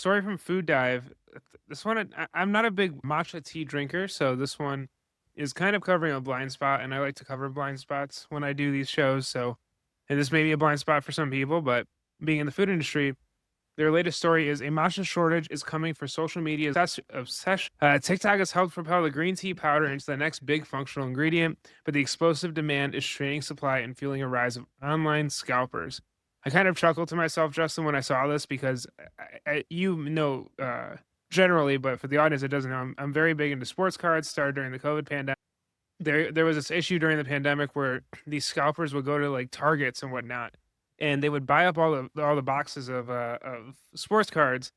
story from Food Dive. This one, I'm not a big matcha tea drinker, so this one is kind of covering a blind spot, and I like to cover blind spots when I do these shows. So, and this may be a blind spot for some people, but being in the food industry, their latest story is a matcha shortage is coming for social media's obsession. TikTok has helped propel the green tea powder into the next big functional ingredient, but the explosive demand is straining supply and fueling a rise of online scalpers. I kind of chuckled to myself, Justin, when I saw this because generally, but for the audience that doesn't know, I'm very big into sports cards. Started during the COVID pandemic. There was this issue during the pandemic where these scalpers would go to like Targets and whatnot, and they would buy up all the boxes of sports cards,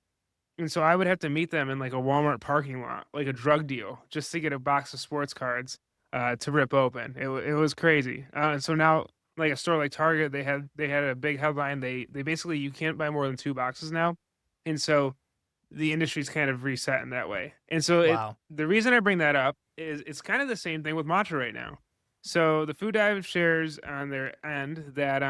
and so I would have to meet them in like a Walmart parking lot, like a drug deal, just to get a box of sports cards to rip open. It was crazy. And so now, like a store like Target, they had a big headline. They basically you can't buy more than 2 boxes now, and so the industry's kind of reset in that way. And so Wow. the reason I bring that up is it's kind of the same thing with matcha right now. So the Food Dive shares on their end that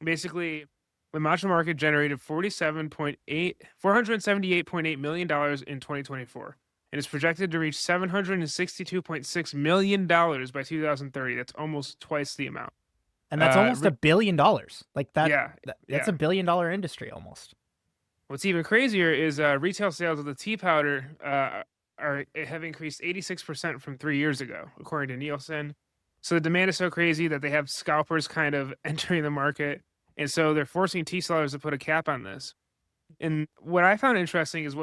basically the matcha market generated $478.8 million in 2024 and is projected to reach $762.6 million by 2030. That's almost twice the amount. And that's almost $1 billion. Like Yeah, that's yeah. $1 billion industry almost. What's even crazier is retail sales of the tea powder have increased 86% from 3 years ago, according to Nielsen. So the demand is so crazy that they have scalpers kind of entering the market, and so they're forcing tea sellers to put a cap on this. And what I found interesting is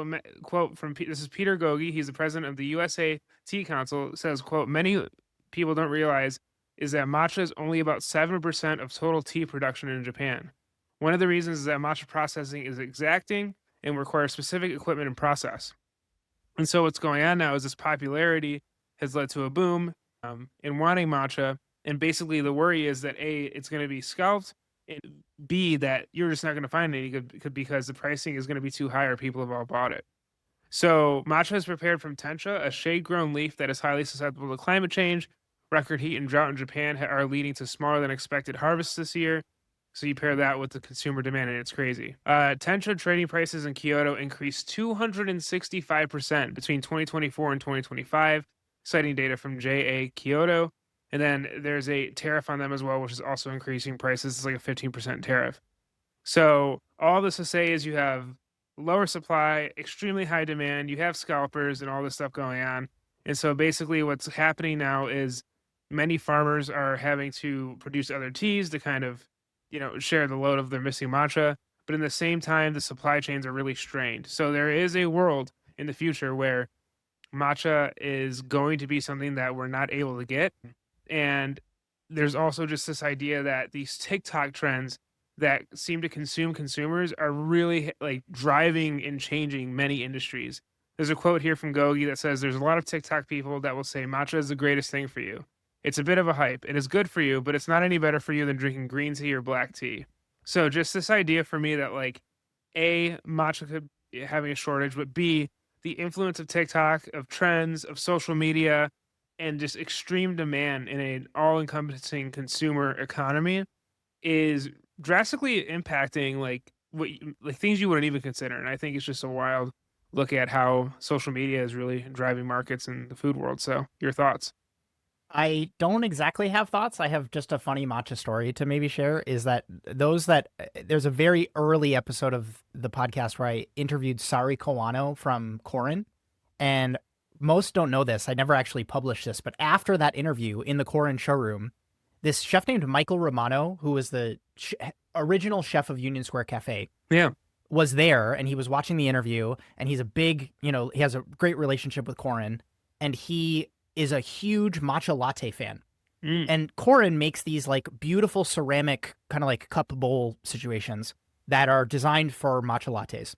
quote from this is Peter Gogi. He's the president of the USA Tea Council. Says quote many people don't realize is that matcha is only about 7% of total tea production in Japan. One of the reasons is that matcha processing is exacting and requires specific equipment and process. And so what's going on now is this popularity has led to a boom in wanting matcha. And basically the worry is that A, it's going to be scalped, and B, that you're just not going to find any good because the pricing is going to be too high or people have all bought it. So matcha is prepared from tencha, a shade-grown leaf that is highly susceptible to climate change. Record heat and drought in Japan are leading to smaller than expected harvests this year. So you pair that with the consumer demand, and it's crazy. Tencha trading prices in Kyoto increased 265% between 2024 and 2025, citing data from JA Kyoto. And then there's a tariff on them as well, which is also increasing prices. It's like a 15% tariff. So all this to say is you have lower supply, extremely high demand, you have scalpers and all this stuff going on. And so basically what's happening now is many farmers are having to produce other teas to kind of, share the load of their missing matcha. But in the same time, the supply chains are really strained. So there is a world in the future where matcha is going to be something that we're not able to get. And there's also just this idea that these TikTok trends that seem to consume consumers are really like driving and changing many industries. There's a quote here from Gogi that says there's a lot of TikTok people that will say matcha is the greatest thing for you. It's a bit of a hype. It is good for you, but it's not any better for you than drinking green tea or black tea. So just this idea for me that like A, matcha could be having a shortage, but B, the influence of TikTok, of trends, of social media, and just extreme demand in an all-encompassing consumer economy is drastically impacting like like things you wouldn't even consider. And I think it's just a wild look at how social media is really driving markets in the food world. So your thoughts? I don't exactly have thoughts. I have just a funny matcha story to maybe share is that there's a very early episode of the podcast where I interviewed Sari Kawano from Korin. And most don't know this. I never actually published this, but after that interview in the Korin showroom, this chef named Michael Romano, who was the original chef of Union Square Cafe, Yeah. was there, and he was watching the interview, and he's a big, he has a great relationship with Korin, and he is a huge matcha latte fan. Mm. And Korin makes these like beautiful ceramic kind of like cup bowl situations that are designed for matcha lattes.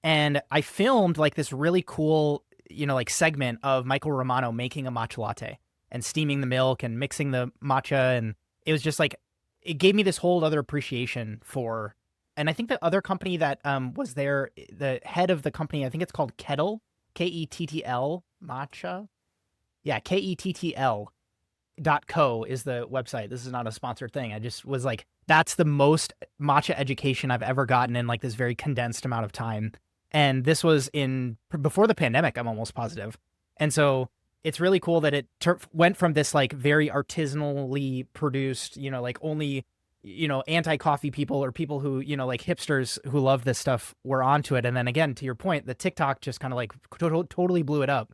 And I filmed like this really cool, like segment of Michael Romano making a matcha latte and steaming the milk and mixing the matcha. And it was just like, it gave me this whole other appreciation for, and I think the other company that was there, the head of the company, I think it's called Kettle, Kettl, matcha. Yeah, Kettl.co is the website. This is not a sponsored thing. I just was like, that's the most matcha education I've ever gotten in like this very condensed amount of time. And this was before the pandemic, I'm almost positive. And so it's really cool that it went from this like very artisanally produced, like only, anti-coffee people or people who, like hipsters who love this stuff were onto it. And then again, to your point, the TikTok just kind of like totally blew it up.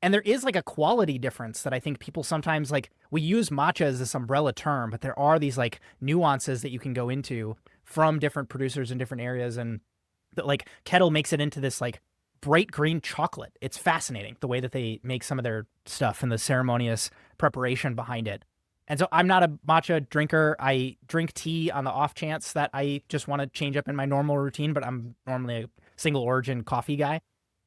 And there is like a quality difference that I think people sometimes like, we use matcha as this umbrella term, but there are these like nuances that you can go into from different producers in different areas. And that like Kettle makes it into this like bright green chocolate. It's fascinating the way that they make some of their stuff and the ceremonious preparation behind it. And so I'm not a matcha drinker. I drink tea on the off chance that I just want to change up in my normal routine, but I'm normally a single origin coffee guy.